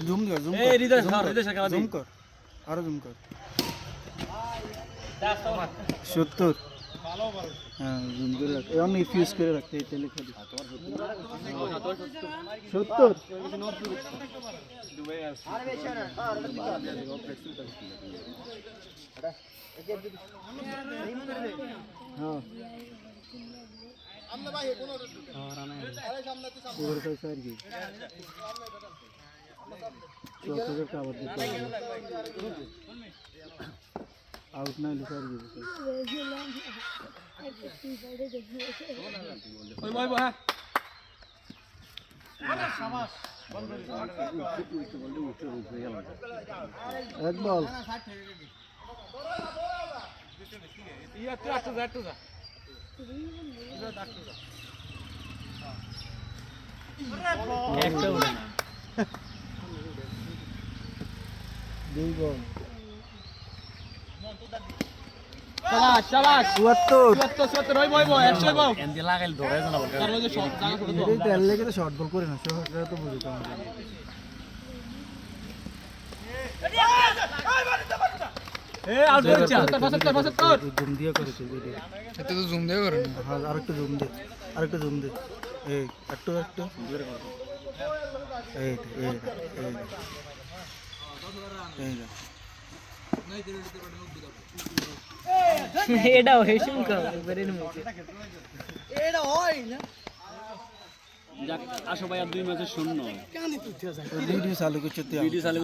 zoom কর zoom এই কর হৃদয় স্যার হৃদয় স্যার জুম কর আরো জুম কর 70 হ্যাঁ জুম করে রাখ এখন ইফিউজ করে রাখতে এই তেলে খালি 70 হ্যাঁ আমরা ভাই কোন আরে সামনে তো সামনে ওর কাছে আর কি চোখের কাবার দিতে আউট না লিখা আর কি ওই ভাই ভাই এক বল দুই বল শাবাশ শাবাশ 74 74 ওই ভাই ভাই 100 ভাই এন্দি লাগাইল ধরে না বল তার মধ্যে শট জায়গা ছোট তো এই তেল লেগে তো শর্ট বল করে না শর্টটা তো বুঝতে হবে এ আউট করেছে 75 জুম দিয়ে করেছে ভিডিও এতে তো জুম দিয়ে করে না হ্যাঁ আরেকটু জুম দে আরেকটু জুম দে এই একটু এই এটাও হেসুম খাও একবারের মধ্যে যাক আসো ভাই আর 2 ম্যাচে শূন্য ভিডিও চালু করছে ভিডিও চালু